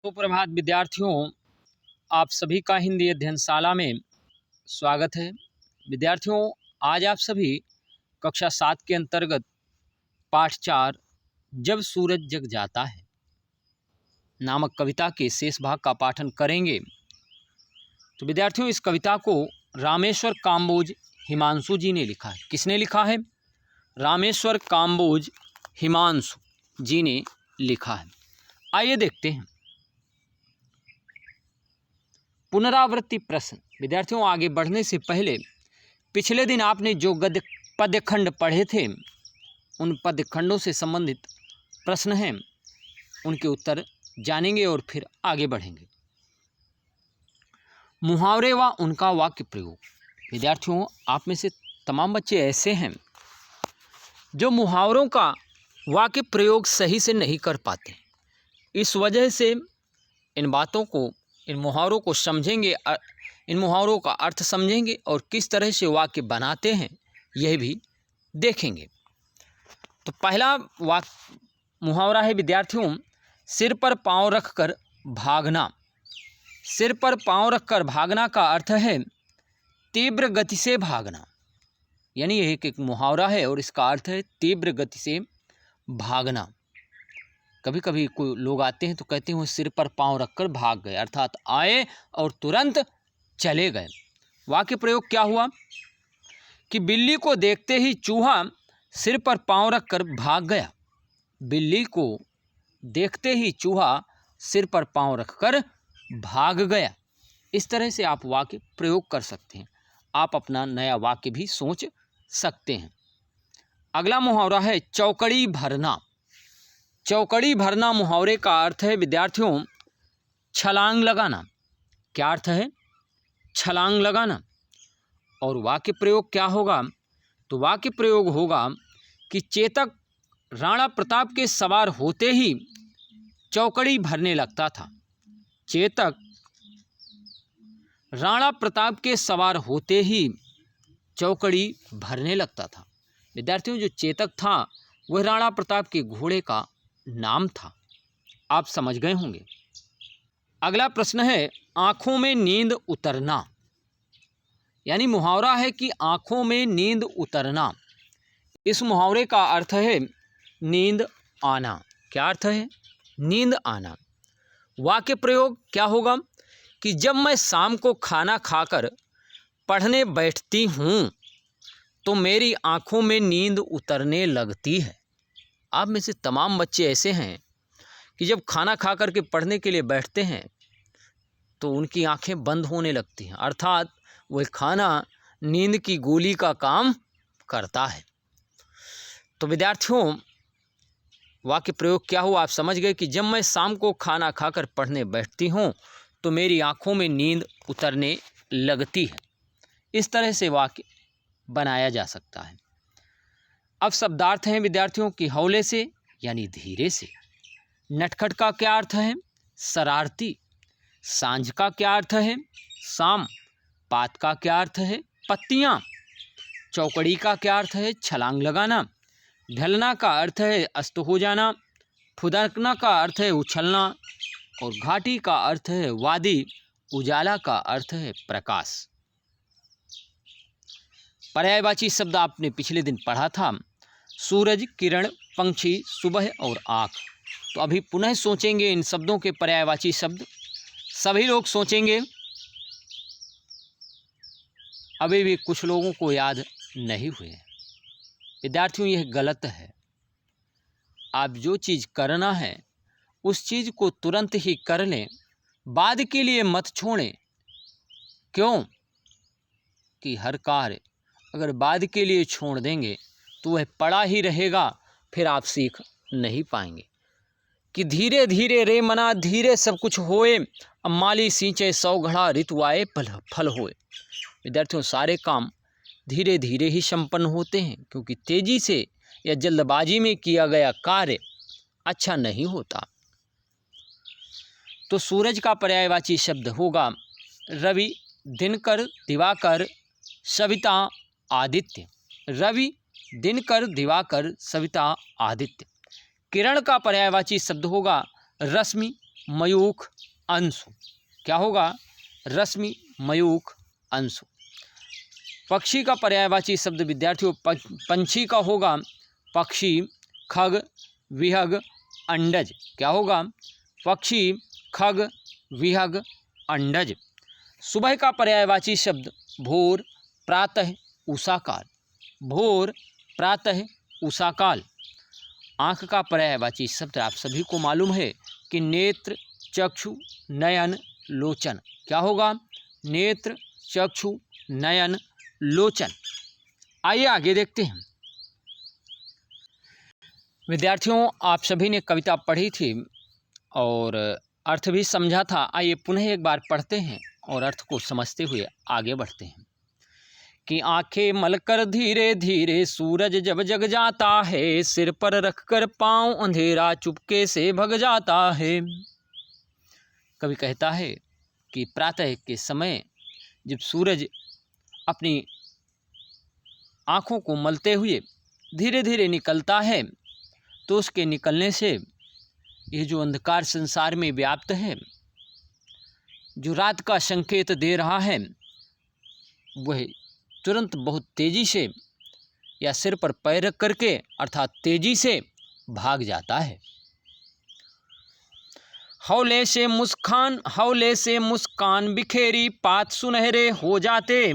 सुप्रभात विद्यार्थियों, आप सभी का हिंदी अध्ययनशाला में स्वागत है। विद्यार्थियों, आज आप सभी कक्षा 7 के अंतर्गत पाठ 4 जब सूरज जग जाता है नामक कविता के शेष भाग का पाठन करेंगे। तो विद्यार्थियों, इस कविता को रामेश्वर काम्बोज हिमांशु जी ने लिखा है। किसने लिखा है? रामेश्वर काम्बोज हिमांशु जी ने लिखा है। आइए देखते हैं। पुनरावृत्ति प्रश्न। विद्यार्थियों, आगे बढ़ने से पहले पिछले दिन आपने जो गद्य पद्यखंड पढ़े थे, उन पद्यखंडों से संबंधित प्रश्न हैं, उनके उत्तर जानेंगे और फिर आगे बढ़ेंगे। मुहावरे व उनका वाक्य प्रयोग। विद्यार्थियों, आप में से तमाम बच्चे ऐसे हैं जो मुहावरों का वाक्य प्रयोग सही से नहीं कर पाते। इस वजह से इन मुहावरों को समझेंगे, इन मुहावरों का अर्थ समझेंगे और किस तरह से वाक्य बनाते हैं यह भी देखेंगे। तो पहला मुहावरा है विद्यार्थियों, सिर पर पांव रखकर भागना। सिर पर पांव रखकर भागना का अर्थ है तीव्र गति से भागना। यानी यह एक मुहावरा है और इसका अर्थ है तीव्र गति से भागना। कभी कभी कोई लोग आते हैं तो कहते हैं वो सिर पर पांव रखकर भाग गए, अर्थात आए और तुरंत चले गए। वाक्य प्रयोग क्या हुआ कि बिल्ली को देखते ही चूहा सिर पर पांव रखकर भाग गया। बिल्ली को देखते ही चूहा सिर पर पांव रखकर भाग गया। इस तरह से आप वाक्य प्रयोग कर सकते हैं। आप अपना नया वाक्य भी सोच सकते हैं। अगला मुहावरा है चौकड़ी भरना। चौकड़ी भरना मुहावरे का अर्थ है विद्यार्थियों छलांग लगाना। क्या अर्थ है? छलांग लगाना। और वाक्य प्रयोग क्या होगा? तो वाक्य प्रयोग होगा कि चेतक राणा प्रताप के सवार होते ही चौकड़ी भरने लगता था। चेतक राणा प्रताप के सवार होते ही चौकड़ी भरने लगता था। विद्यार्थियों, जो चेतक था वह राणा प्रताप के घोड़े का नाम था। आप समझ गए होंगे। अगला प्रश्न है आंखों में नींद उतरना। यानी मुहावरा है कि आंखों में नींद उतरना। इस मुहावरे का अर्थ है नींद आना। क्या अर्थ है? नींद आना। वाक्य प्रयोग क्या होगा कि जब मैं शाम को खाना खाकर पढ़ने बैठती हूँ तो मेरी आंखों में नींद उतरने लगती है। आप में से तमाम बच्चे ऐसे हैं कि जब खाना खा कर के पढ़ने के लिए बैठते हैं तो उनकी आंखें बंद होने लगती हैं, अर्थात वह खाना नींद की गोली का काम करता है। तो विद्यार्थियों, वाक्य प्रयोग क्या हुआ? आप समझ गए कि जब मैं शाम को खाना खाकर पढ़ने बैठती हूँ तो मेरी आंखों में नींद उतरने लगती है। इस तरह से वाक्य बनाया जा सकता है। अब शब्दार्थ हैं विद्यार्थियों की हौले से यानी धीरे से। नटखट का क्या अर्थ है? शरारती। सांझ का क्या अर्थ है? शाम। पात का क्या अर्थ है? पत्तियां। चौकड़ी का क्या अर्थ है? छलांग लगाना। ढलना का अर्थ है अस्त हो जाना। फुदकना का अर्थ है उछलना। और घाटी का अर्थ है वादी। उजाला का अर्थ है प्रकाश। पर्यायवाची शब्द आपने पिछले दिन पढ़ा था, सूरज, किरण, पंछी, सुबह और आँख। तो अभी पुनः सोचेंगे इन शब्दों के पर्यायवाची शब्द। सभी लोग सोचेंगे। अभी भी कुछ लोगों को याद नहीं हुए। विद्यार्थियों, यह गलत है। आप जो चीज़ करना है उस चीज़ को तुरंत ही कर लें, बाद के लिए मत छोड़ें। क्यों कि हर कार्य अगर बाद के लिए छोड़ देंगे तो वह पड़ा ही रहेगा, फिर आप सीख नहीं पाएंगे। कि धीरे धीरे रे मना धीरे सब कुछ होए, अब माली सींचे 100 घड़ा ऋतु आए फल होए। विद्यार्थियों, सारे काम धीरे धीरे ही संपन्न होते हैं, क्योंकि तेजी से या जल्दबाजी में किया गया कार्य अच्छा नहीं होता। तो सूरज का पर्यायवाची शब्द होगा रवि, दिनकर, दिवाकर, सविता, आदित्य। रवि, दिनकर, दिवाकर, सविता, आदित्य। किरण का पर्यायवाची शब्द होगा रश्मि, मयूख अंशु। क्या होगा? रश्मि मयूख अंशु। पक्षी का पर्यायवाची शब्द विद्यार्थियों पंछी का होगा पक्षी, खग, विहग, अंडज। क्या होगा? पक्षी, खग, विहग, अंडज। सुबह का पर्यायवाची शब्द भोर, प्रातः, उषाकाल। भोर, प्रातः, उषाकाल। आँख का पर्यायवाची शब्द आप सभी को मालूम है कि नेत्र, चक्षु, नयन, लोचन। क्या होगा? नेत्र, चक्षु, नयन, लोचन। आइए आगे देखते हैं। विद्यार्थियों, आप सभी ने कविता पढ़ी थी और अर्थ भी समझा था। आइए पुनः एक बार पढ़ते हैं और अर्थ को समझते हुए आगे बढ़ते हैं। कि आंखें मलकर धीरे धीरे सूरज जब जग जाता है, सिर पर रखकर पाँव अंधेरा चुपके से भग जाता है। कवि कहता है कि प्रातः के समय जब सूरज अपनी आँखों को मलते हुए धीरे धीरे निकलता है, तो उसके निकलने से ये जो अंधकार संसार में व्याप्त है, जो रात का संकेत दे रहा है, वह तुरंत बहुत तेजी से या सिर पर पैर रख करके अर्थात तेजी से भाग जाता है। हौले से मुस्कान बिखेरी पात सुनहरे हो जाते,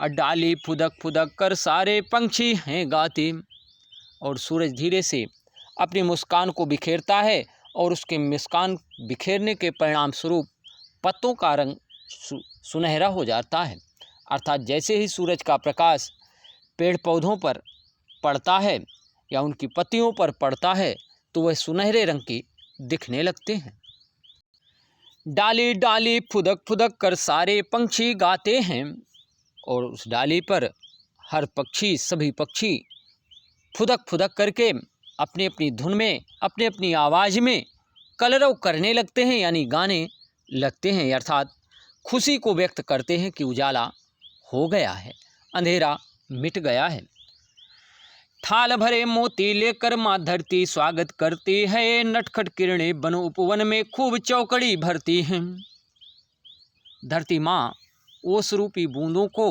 और डाली फुदक फुदक कर सारे पंछी हैं गाते। और सूरज धीरे से अपनी मुस्कान को बिखेरता है और उसके मुस्कान बिखेरने के परिणाम स्वरूप पत्तों का रंग सुनहरा हो जाता है। अर्थात जैसे ही सूरज का प्रकाश पेड़ पौधों पर पड़ता है या उनकी पत्तियों पर पड़ता है, तो वह सुनहरे रंग की दिखने लगते हैं। डाली डाली फुदक फुदक कर सारे पंछी गाते हैं, और उस डाली पर हर पक्षी, सभी पक्षी फुदक फुदक करके अपनी अपनी धुन में, अपनी अपनी आवाज़ में कलरव करने लगते हैं, यानी गाने लगते हैं। अर्थात खुशी को व्यक्त करते हैं कि उजाला हो गया है, अंधेरा मिट गया है। थाल भरे मोती लेकर माँ धरती स्वागत करती है, नटखट किरणें बन उपवन में खूब चौकड़ी भरती हैं। धरती माँ ओस रूपी बूंदों को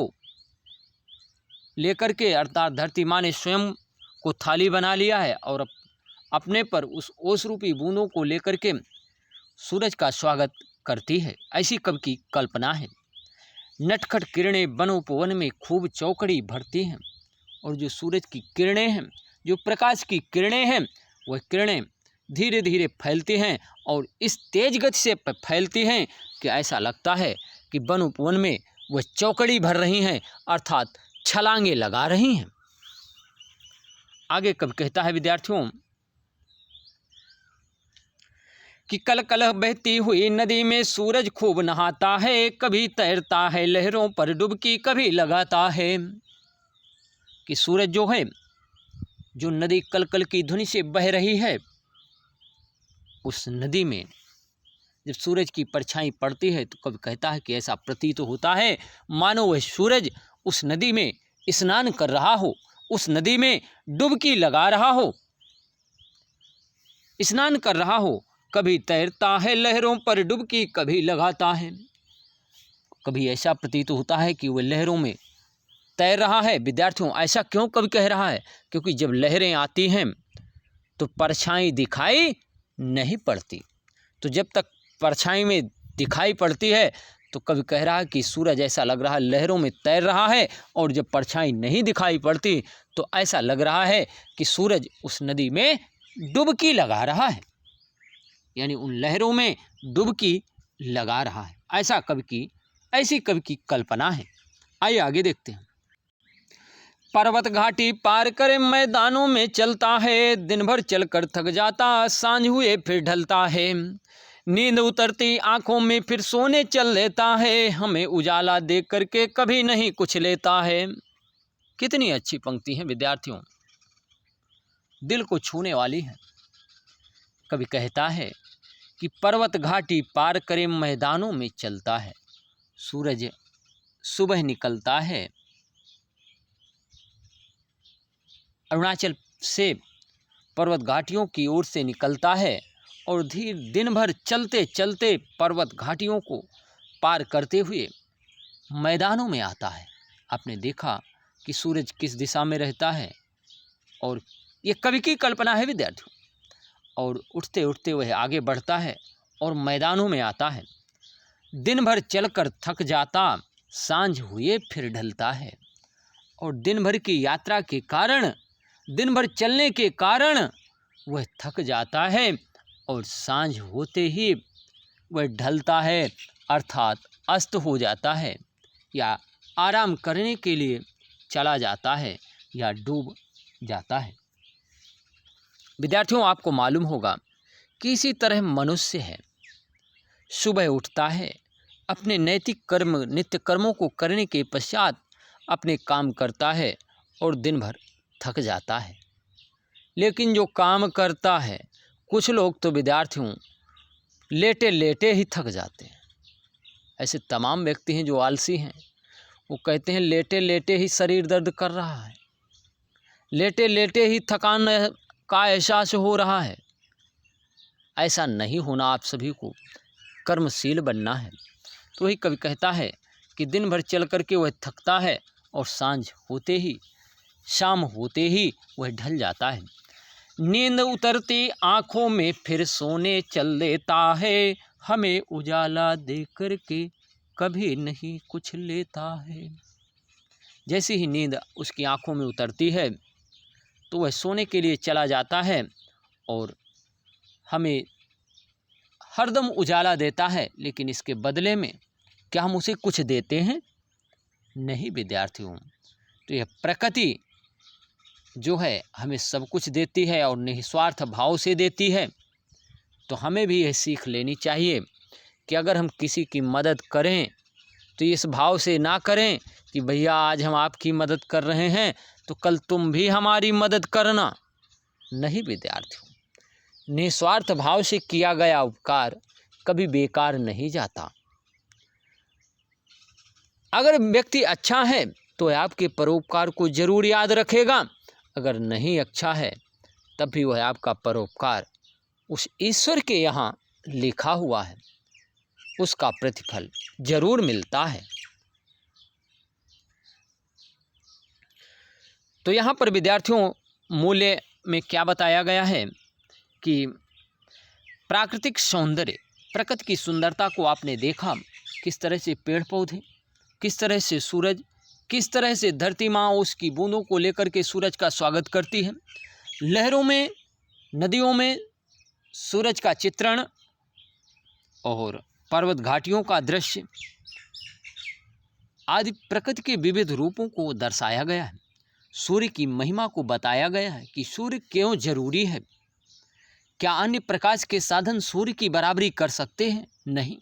लेकर के, अर्थात धरती माँ ने स्वयं को थाली बना लिया है और अपने पर उस ओस रूपी बूंदों को लेकर के सूरज का स्वागत करती है, ऐसी कवि की कल्पना है। नटखट किरणें बन उपवन में खूब चौकड़ी भरती हैं, और जो सूरज की किरणें हैं, जो प्रकाश की किरणें हैं, वह किरणें धीरे धीरे फैलती हैं और इस तेज गति से फैलती हैं कि ऐसा लगता है कि वन उपवन में वह चौकड़ी भर रही हैं, अर्थात छलांगे लगा रही हैं। आगे कब कहता है विद्यार्थियों कि कल कल बहती हुई नदी में सूरज खूब नहाता है, कभी तैरता है लहरों पर डुबकी कभी लगाता है। कि सूरज जो है, जो नदी कल कल की धुनी से बह रही है, उस नदी में जब सूरज की परछाई पड़ती है तो कभी कहता है कि ऐसा प्रतीत होता है मानो वह सूरज उस नदी में स्नान कर रहा हो, उस नदी में डुबकी लगा रहा हो, स्नान कर रहा हो। कभी तैरता है लहरों पर डुबकी कभी लगाता है। कभी ऐसा प्रतीत होता है कि वह लहरों में तैर रहा है। विद्यार्थियों, ऐसा क्यों कवि कह रहा है? क्योंकि जब लहरें आती हैं तो परछाई दिखाई नहीं पड़ती, तो जब तक परछाई में दिखाई पड़ती है तो कवि कह रहा है कि सूरज ऐसा लग रहा है लहरों में तैर रहा है, और जब परछाई नहीं दिखाई पड़ती तो ऐसा लग रहा है कि सूरज उस नदी में डुबकी लगा रहा है, यानी उन लहरों में डुबकी लगा रहा है। ऐसी कवि की कल्पना है। आइए आगे देखते हैं। पर्वत घाटी पार करे मैदानों में चलता है, दिन भर चलकर थक जाता सांझ हुए फिर ढलता है। नींद उतरती आंखों में फिर सोने चल लेता है, हमें उजाला देख करके कभी नहीं कुछ लेता है। कितनी अच्छी पंक्ति है विद्यार्थियों, दिल को छूने वाली है। कवि कहता है कि पर्वत घाटी पार करे मैदानों में चलता है, सूरज सुबह निकलता है, अरुणाचल से पर्वत घाटियों की ओर से निकलता है और दिन भर चलते चलते पर्वत घाटियों को पार करते हुए मैदानों में आता है। आपने देखा कि सूरज किस दिशा में रहता है, और ये कवि की कल्पना है विद्यार्थियों। और उठते उठते वह आगे बढ़ता है और मैदानों में आता है। दिन भर चलकर थक जाता, सांझ हुए फिर ढलता है। और दिन भर की यात्रा के कारण, दिन भर चलने के कारण वह थक जाता है और सांझ होते ही वह ढलता है, अर्थात अस्त हो जाता है, या आराम करने के लिए चला जाता है या डूब जाता है। विद्यार्थियों, आपको मालूम होगा कि इसी तरह मनुष्य है। सुबह उठता है, अपने नैतिक कर्म, नित्य कर्मों को करने के पश्चात अपने काम करता है और दिन भर थक जाता है। लेकिन जो काम करता है, कुछ लोग तो विद्यार्थियों लेटे लेटे ही थक जाते हैं। ऐसे तमाम व्यक्ति हैं जो आलसी हैं। वो कहते हैं लेटे लेटे ही शरीर दर्द कर रहा है, लेटे लेटे ही थकान का एहसास हो रहा है। ऐसा नहीं होना, आप सभी को कर्मशील बनना है। तो वही कवि कहता है कि दिन भर चल करके वह थकता है और सांझ होते ही, शाम होते ही वह ढल जाता है। नींद उतरती आँखों में फिर सोने चल देता है, हमें उजाला दे करके कभी नहीं कुछ लेता है। जैसे ही नींद उसकी आँखों में उतरती है तो वह सोने के लिए चला जाता है और हमें हरदम उजाला देता है, लेकिन इसके बदले में क्या हम उसे कुछ देते हैं? नहीं विद्यार्थियों। तो यह प्रकृति जो है हमें सब कुछ देती है और निस्वार्थ भाव से देती है। तो हमें भी यह सीख लेनी चाहिए कि अगर हम किसी की मदद करें तो इस भाव से ना करें कि भैया आज हम आपकी मदद कर रहे हैं तो कल तुम भी हमारी मदद करना। नहीं विद्यार्थियों, निस्वार्थ भाव से किया गया उपकार कभी बेकार नहीं जाता। अगर व्यक्ति अच्छा है तो आपके परोपकार को जरूर याद रखेगा, अगर नहीं अच्छा है तब भी वह आपका परोपकार उस ईश्वर के यहाँ लिखा हुआ है, उसका प्रतिफल जरूर मिलता है। तो यहाँ पर विद्यार्थियों मूल्य में क्या बताया गया है कि प्राकृतिक सौंदर्य, प्रकृति की सुंदरता को आपने देखा, किस तरह से पेड़ पौधे, किस तरह से सूरज, किस तरह से धरती माँ उसकी बूंदों को लेकर के सूरज का स्वागत करती है। लहरों में, नदियों में सूरज का चित्रण और पर्वत घाटियों का दृश्य आदि प्रकृति के विविध रूपों को दर्शाया गया है। सूर्य की महिमा को बताया गया है कि सूर्य क्यों जरूरी है। क्या अन्य प्रकाश के साधन सूर्य की बराबरी कर सकते हैं? नहीं।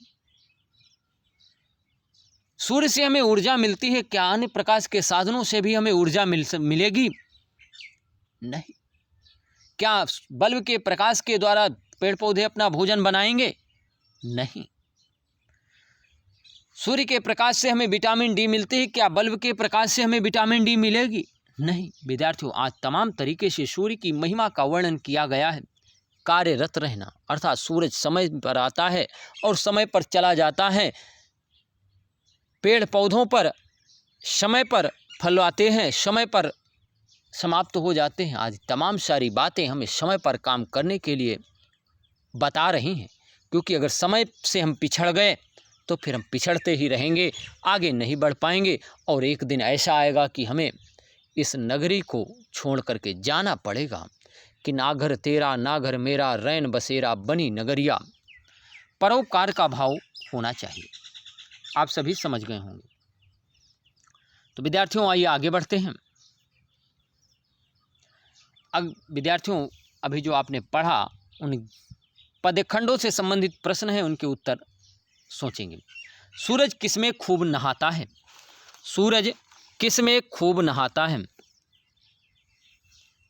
सूर्य से हमें ऊर्जा मिलती है, क्या अन्य प्रकाश के साधनों से भी हमें ऊर्जा मिलेगी? नहीं। क्या बल्ब के प्रकाश के द्वारा पेड़ पौधे अपना भोजन बनाएंगे? नहीं। सूर्य के प्रकाश से हमें विटामिन डी मिलती है, क्या बल्ब के प्रकाश से हमें विटामिन डी मिलेगी? नहीं। विद्यार्थियों, आज तमाम तरीके से सूर्य की महिमा का वर्णन किया गया है। कार्यरत रहना, अर्थात सूरज समय पर आता है और समय पर चला जाता है। पेड़ पौधों पर समय पर फल आते हैं, समय पर समाप्त हो जाते हैं। आज तमाम सारी बातें हमें समय पर काम करने के लिए बता रही हैं, क्योंकि अगर समय से हम पिछड़ गए तो फिर हम पिछड़ते ही रहेंगे, आगे नहीं बढ़ पाएंगे। और एक दिन ऐसा आएगा कि हमें इस नगरी को छोड़ करके जाना पड़ेगा कि ना घर तेरा ना घर मेरा, रैन बसेरा बनी नगरिया। परोपकार का भाव होना चाहिए। आप सभी समझ गए होंगे। तो विद्यार्थियों, आइए आगे बढ़ते हैं। अब विद्यार्थियों, अभी जो आपने पढ़ा उन पदखंडों से संबंधित प्रश्न हैं, उनके उत्तर सोचेंगे। सूरज किसमें खूब नहाता है? सूरज किसमें खूब नहाता है?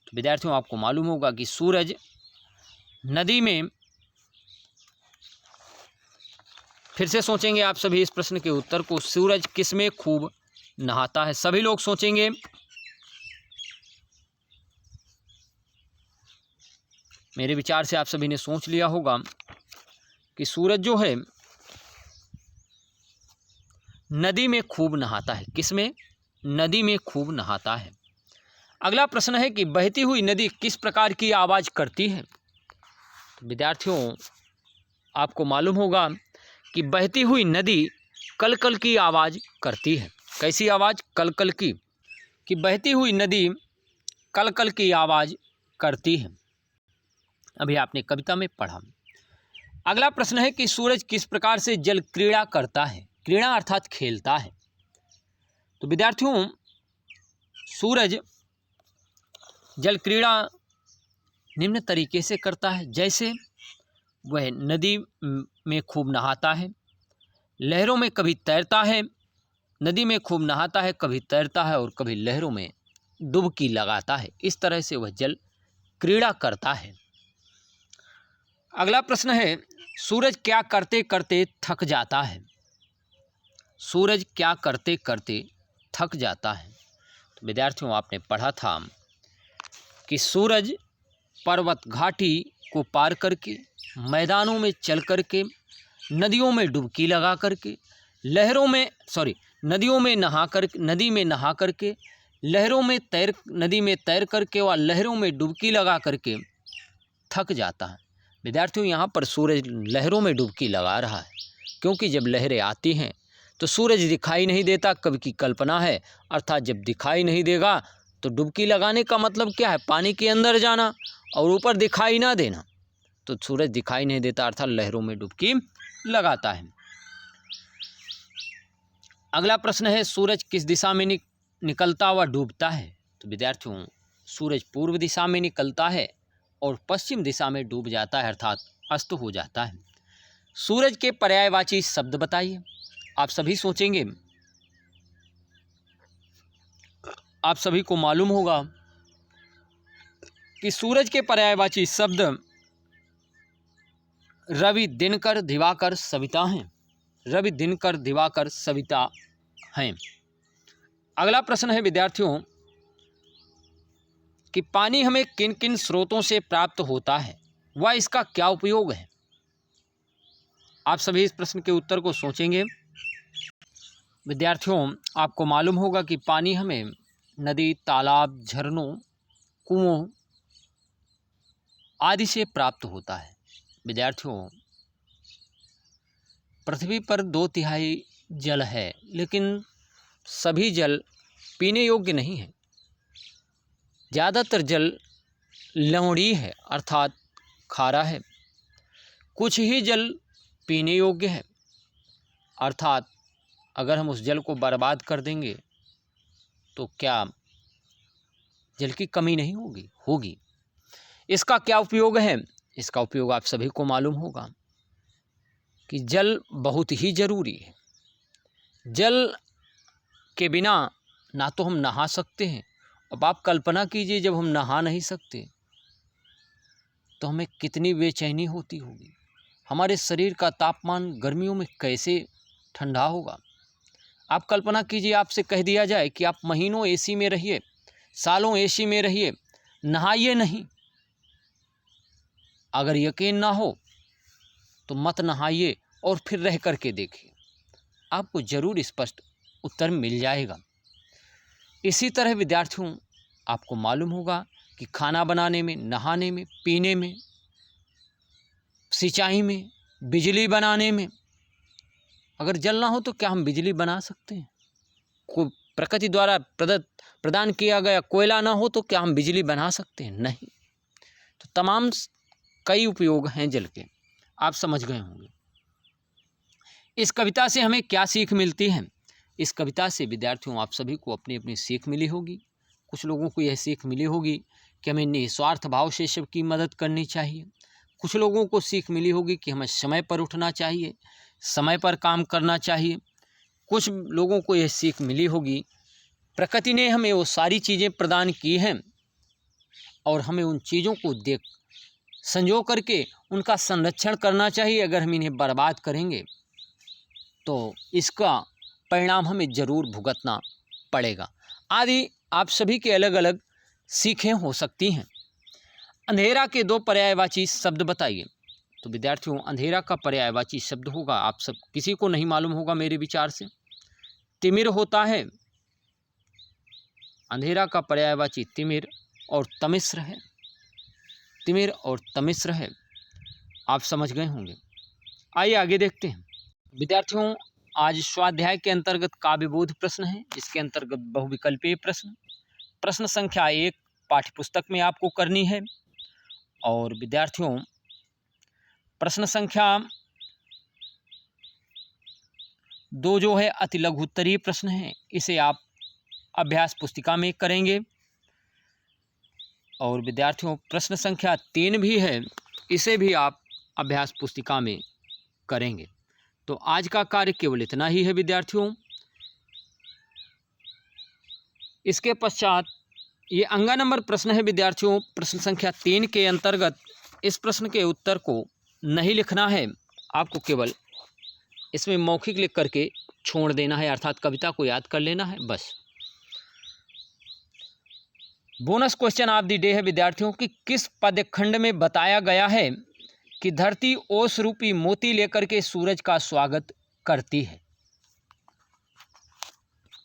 तो विद्यार्थियों, आपको मालूम होगा कि सूरज नदी में, फिर से सोचेंगे आप सभी इस प्रश्न के उत्तर को, सूरज किसमें खूब नहाता है? सभी लोग सोचेंगे। मेरे विचार से आप सभी ने सोच लिया होगा कि सूरज जो है नदी में खूब नहाता है। किसमें? नदी में खूब नहाता है। अगला प्रश्न है कि बहती हुई नदी किस प्रकार की आवाज़ करती है? तो विद्यार्थियों, आपको मालूम होगा कि बहती हुई नदी कलकल की आवाज़ करती है। कैसी आवाज़? कलकल की। कि बहती हुई नदी कलकल की आवाज़ करती है। अभी आपने कविता में पढ़ा। अगला प्रश्न है कि सूरज किस प्रकार से जल क्रीड़ा करता है? क्रीड़ा अर्थात खेलता है। तो विद्यार्थियों, सूरज जल क्रीड़ा निम्न तरीके से करता है। जैसे वह नदी में खूब नहाता है, लहरों में कभी तैरता है, नदी में खूब नहाता है, कभी तैरता है और कभी लहरों में डुबकी लगाता है। इस तरह से वह जल क्रीड़ा करता है। अगला प्रश्न है, सूरज क्या करते करते थक जाता है? सूरज क्या करते करते थक जाता है? तो विद्यार्थियों, आपने पढ़ा था कि सूरज पर्वत घाटी को पार करके, मैदानों में चल करके, नदियों में डुबकी लगा करके, नदी में नहा करके, नदी में तैर करके व लहरों में डुबकी लगा करके थक जाता है। विद्यार्थियों, यहाँ पर सूरज लहरों में डुबकी लगा रहा है, क्योंकि जब लहरें आती हैं तो सूरज दिखाई नहीं देता। कवि की कल्पना है, अर्थात जब दिखाई नहीं देगा तो डुबकी लगाने का मतलब क्या है? पानी के अंदर जाना और ऊपर दिखाई ना देना। तो सूरज दिखाई नहीं देता, अर्थात लहरों में डुबकी लगाता है। अगला प्रश्न है, सूरज किस दिशा में निकलता व डूबता है? तो विद्यार्थियों, सूरज पूर्व दिशा में निकलता है और पश्चिम दिशा में डूब जाता है, अर्थात अस्त हो जाता है। सूरज के पर्यायवाची शब्द बताइए। आप सभी सोचेंगे, आप सभी को मालूम होगा कि सूरज के पर्यायवाची शब्द रवि, दिनकर, दिवाकर, सविता हैं। रवि, दिनकर, दिवाकर, सविता हैं। अगला प्रश्न है विद्यार्थियों कि पानी हमें किन किन स्रोतों से प्राप्त होता है व इसका क्या उपयोग है? आप सभी इस प्रश्न के उत्तर को सोचेंगे। विद्यार्थियों, आपको मालूम होगा कि पानी हमें नदी, तालाब, झरनों, कुओं आदि से प्राप्त होता है। विद्यार्थियों, पृथ्वी पर 2/3 जल है, लेकिन सभी जल पीने योग्य नहीं है। ज़्यादातर जल लवणीय है, अर्थात खारा है। कुछ ही जल पीने योग्य है, अर्थात अगर हम उस जल को बर्बाद कर देंगे तो क्या जल की कमी नहीं होगी। इसका क्या उपयोग है? इसका उपयोग आप सभी को मालूम होगा कि जल बहुत ही जरूरी है। जल के बिना ना तो हम नहा सकते हैं। अब आप कल्पना कीजिए, जब हम नहा नहीं सकते तो हमें कितनी बेचैनी होती होगी। हमारे शरीर का तापमान गर्मियों में कैसे ठंडा होगा। आप कल्पना कीजिए, आपसे कह दिया जाए कि आप महीनों एसी में रहिए, सालों एसी में रहिए, नहाइए नहीं। अगर यकीन ना हो तो मत नहाइए और फिर रह करके देखिए, आपको जरूर स्पष्ट उत्तर मिल जाएगा। इसी तरह विद्यार्थियों, आपको मालूम होगा कि खाना बनाने में, नहाने में, पीने में, सिंचाई में, बिजली बनाने में, अगर जल ना हो तो क्या हम बिजली बना सकते हैं? प्रकृति द्वारा प्रदान किया गया कोयला ना हो तो क्या हम बिजली बना सकते हैं? नहीं। तो तमाम कई उपयोग हैं जल के, आप समझ गए होंगे। इस कविता से हमें क्या सीख मिलती है? इस कविता से विद्यार्थियों, आप सभी को अपनी अपनी सीख मिली होगी। कुछ लोगों को यह सीख मिली होगी कि हमें निस्वार्थ भाव से सबकी मदद करनी चाहिए। कुछ लोगों को सीख मिली होगी कि हमें समय पर उठना चाहिए, समय पर काम करना चाहिए। कुछ लोगों को यह सीख मिली होगी प्रकृति ने हमें वो सारी चीज़ें प्रदान की हैं और हमें उन चीज़ों को संजो करके उनका संरक्षण करना चाहिए। अगर हम इन्हें बर्बाद करेंगे तो इसका परिणाम हमें ज़रूर भुगतना पड़ेगा। आदि आप सभी के अलग अलग सीखें हो सकती हैं। अंधेरा के दो पर्यायवाची शब्द बताइए। तो विद्यार्थियों, अंधेरा का पर्यायवाची शब्द होगा, आप सब किसी को नहीं मालूम होगा मेरे विचार से, तिमिर होता है। अंधेरा का पर्यायवाची तिमिर और तमिश्र है। तिमिर और तमिश्र है, आप समझ गए होंगे। आइए आगे देखते हैं। विद्यार्थियों, आज स्वाध्याय के अंतर्गत काव्यबोध प्रश्न है, जिसके अंतर्गत बहुविकल्पीय प्रश्न, प्रश्न संख्या 1 पाठ्यपुस्तक में आपको करनी है। और विद्यार्थियों, प्रश्न संख्या 2 जो है अति लघु उत्तरीय प्रश्न है, इसे आप अभ्यास पुस्तिका में करेंगे। और विद्यार्थियों, प्रश्न संख्या 3 भी है, इसे भी आप अभ्यास पुस्तिका में करेंगे। तो आज का कार्य केवल इतना ही है विद्यार्थियों। इसके पश्चात ये अंगा नंबर प्रश्न है विद्यार्थियों, प्रश्न संख्या 3 के अंतर्गत इस प्रश्न के उत्तर को नहीं लिखना है, आपको केवल इसमें मौखिक लिख करके छोड़ देना है, अर्थात कविता को याद कर लेना है बस। Bonus question of the day है विद्यार्थियों कि किस पदखंड में बताया गया है कि धरती ओस रूपी मोती लेकर के सूरज का स्वागत करती है।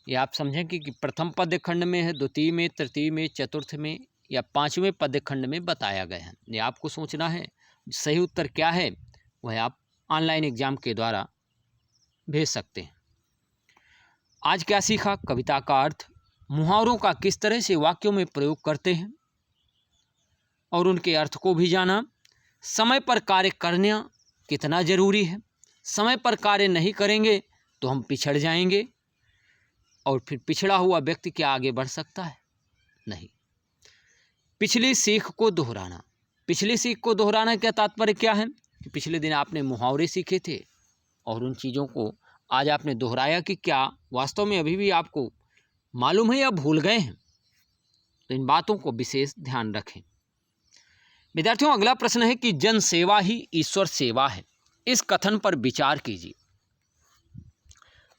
ये आप समझें कि प्रथम पदखंड में है, द्वितीय में, तृतीय में, चतुर्थ में या 5वें पदखंड में बताया गया है। ये आपको सोचना है। सही उत्तर क्या है वह आप ऑनलाइन एग्जाम के द्वारा भेज सकते हैं। आज क्या सीखा? कविता का अर्थ, मुहावरों का किस तरह से वाक्यों में प्रयोग करते हैं और उनके अर्थ को भी जाना। समय पर कार्य करना कितना जरूरी है, समय पर कार्य नहीं करेंगे तो हम पिछड़ जाएंगे और फिर पिछड़ा हुआ व्यक्ति क्या आगे बढ़ सकता है? नहीं। पिछली सीख को दोहराना। पिछली सीख को दोहराना का तात्पर्य क्या है कि पिछले दिन आपने मुहावरे सीखे थे और उन चीज़ों को आज आपने दोहराया कि क्या वास्तव में अभी भी आपको मालूम है या भूल गए हैं। तो इन बातों को विशेष ध्यान रखें। विद्यार्थियों, अगला प्रश्न है कि जन सेवा ही ईश्वर सेवा है, इस कथन पर विचार कीजिए।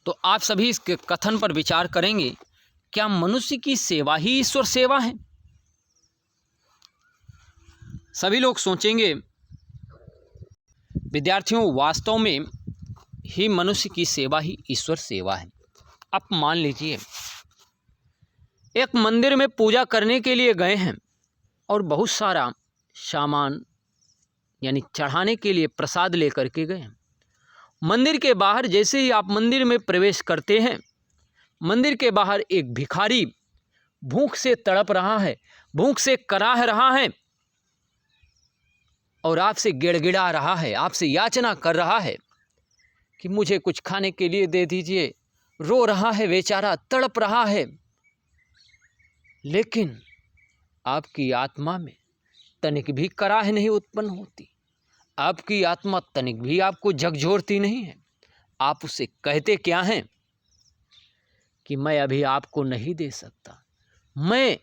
तो आप सभी इस कथन पर विचार करेंगे, क्या मनुष्य की सेवा ही ईश्वर सेवा है? सभी लोग सोचेंगे विद्यार्थियों, वास्तव में ही मनुष्य की सेवा ही ईश्वर सेवा है। आप मान लीजिए एक मंदिर में पूजा करने के लिए गए हैं और बहुत सारा सामान यानी चढ़ाने के लिए प्रसाद लेकर के गए हैं। मंदिर के बाहर जैसे ही आप मंदिर में प्रवेश करते हैं, मंदिर के बाहर एक भिखारी भूख से तड़प रहा है, भूख से कराह रहा है और आपसे गिड़गिड़ा रहा है, आपसे याचना कर रहा है कि मुझे कुछ खाने के लिए दे दीजिए। रो रहा है बेचारा, तड़प रहा है, लेकिन आपकी आत्मा में तनिक भी कराह नहीं उत्पन्न होती, आपकी आत्मा तनिक भी आपको झकझोरती नहीं है। आप उससे कहते क्या हैं कि मैं अभी आपको नहीं दे सकता, मैं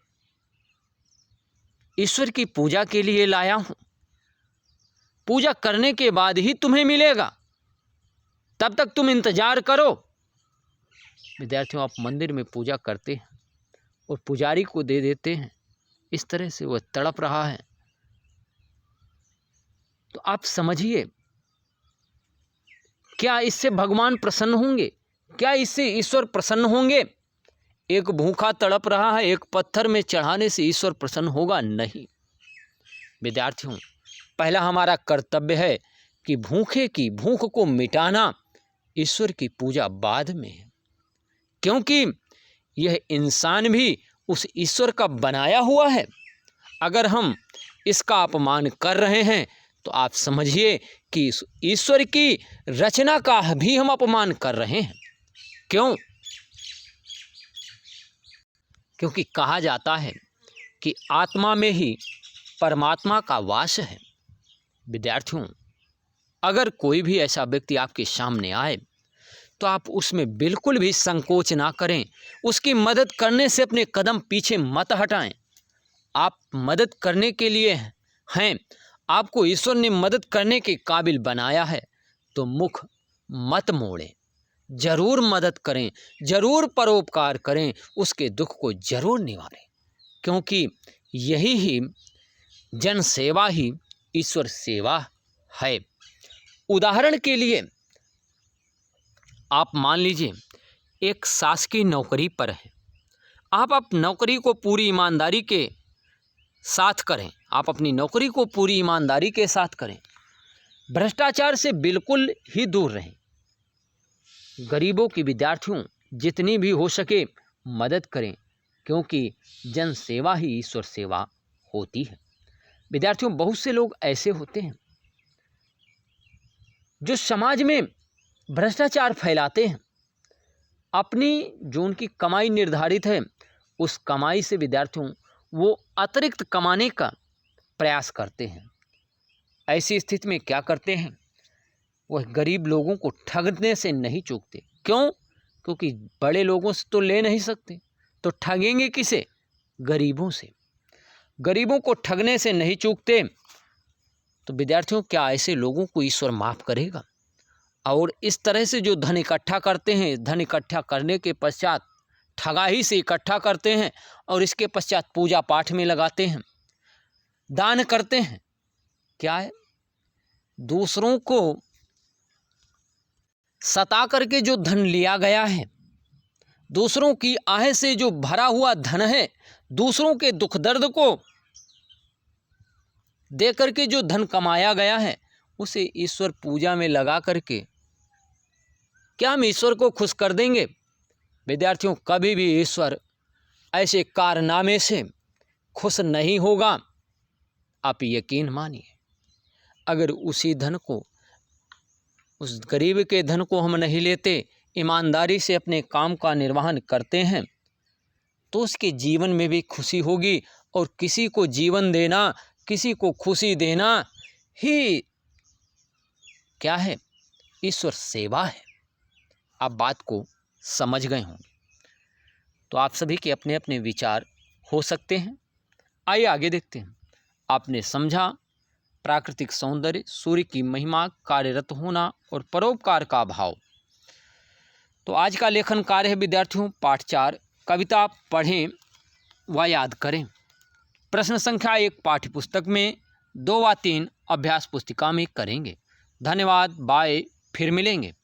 ईश्वर की पूजा के लिए लाया हूं, पूजा करने के बाद ही तुम्हें मिलेगा, तब तक तुम इंतजार करो। विद्यार्थियों, आप मंदिर में पूजा करते हैं और पुजारी को दे देते हैं, इस तरह से वह तड़प रहा है, तो आप समझिए क्या इससे भगवान प्रसन्न होंगे? क्या इससे ईश्वर प्रसन्न होंगे? एक भूखा तड़प रहा है, एक पत्थर में चढ़ाने से ईश्वर प्रसन्न होगा? नहीं। विद्यार्थियों, पहला हमारा कर्तव्य है कि भूखे की भूख को मिटाना, ईश्वर की पूजा बाद में है, क्योंकि यह इंसान भी उस ईश्वर का बनाया हुआ है। अगर हम इसका अपमान कर रहे हैं तो आप समझिए कि ईश्वर की रचना का भी हम अपमान कर रहे हैं। क्यों? क्योंकि कहा जाता है कि आत्मा में ही परमात्मा का वास है। विद्यार्थियों, अगर कोई भी ऐसा व्यक्ति आपके सामने आए तो आप उसमें बिल्कुल भी संकोच ना करें, उसकी मदद करने से अपने कदम पीछे मत हटाएं। आप मदद करने के लिए हैं, आपको ईश्वर ने मदद करने के काबिल बनाया है, तो मुख मत मोड़ें, जरूर मदद करें, जरूर परोपकार करें, उसके दुख को जरूर निवारें, क्योंकि यही ही जन सेवा ही ईश्वर सेवा है। उदाहरण के लिए आप मान लीजिए एक शासकीय नौकरी पर है, आप नौकरी को पूरी ईमानदारी के साथ करें, आप अपनी नौकरी को पूरी ईमानदारी के साथ करें, भ्रष्टाचार से बिल्कुल ही दूर रहें, गरीबों की, विद्यार्थियों जितनी भी हो सके मदद करें, क्योंकि जन सेवा ही ईश्वर सेवा होती है। विद्यार्थियों, बहुत से लोग ऐसे होते हैं जो समाज में भ्रष्टाचार फैलाते हैं, अपनी जो उनकी कमाई निर्धारित है उस कमाई से विद्यार्थियों वो अतिरिक्त कमाने का प्रयास करते हैं। ऐसी स्थिति में क्या करते हैं, वह गरीब लोगों को ठगने से नहीं चूकते। क्यों? क्योंकि बड़े लोगों से तो ले नहीं सकते, तो ठगेंगे किसे? गरीबों से। गरीबों को ठगने से नहीं चूकते, तो विद्यार्थियों क्या ऐसे लोगों को ईश्वर माफ़ करेगा? और इस तरह से जो धन इकट्ठा करते हैं, धन इकट्ठा करने के पश्चात ठगाही से इकट्ठा करते हैं और इसके पश्चात पूजा पाठ में लगाते हैं, दान करते हैं, क्या है? दूसरों को सता करके जो धन लिया गया है, दूसरों की आह से जो भरा हुआ धन है, दूसरों के दुख दर्द को दे करके जो धन कमाया गया है, उसे ईश्वर पूजा में लगा करके क्या हम ईश्वर को खुश कर देंगे? विद्यार्थियों, कभी भी ईश्वर ऐसे कारनामे से खुश नहीं होगा, आप यकीन मानिए। अगर उसी धन को, उस गरीब के धन को हम नहीं लेते, ईमानदारी से अपने काम का निर्वहन करते हैं, तो उसके जीवन में भी खुशी होगी। और किसी को जीवन देना, किसी को खुशी देना ही क्या है? ईश्वर सेवा है। आप बात को समझ गए होंगे। तो आप सभी के अपने अपने विचार हो सकते हैं। आइए आगे देखते हैं। आपने समझा प्राकृतिक सौंदर्य, सूर्य की महिमा, कार्यरत होना और परोपकार का भाव। तो आज का लेखन कार्य है विद्यार्थियों पाठ 4, कविता पढ़ें व याद करें। प्रश्न संख्या 1 पाठ्य पुस्तक में, 2 व 3 अभ्यास पुस्तिका में करेंगे। धन्यवाद, बाय, फिर मिलेंगे।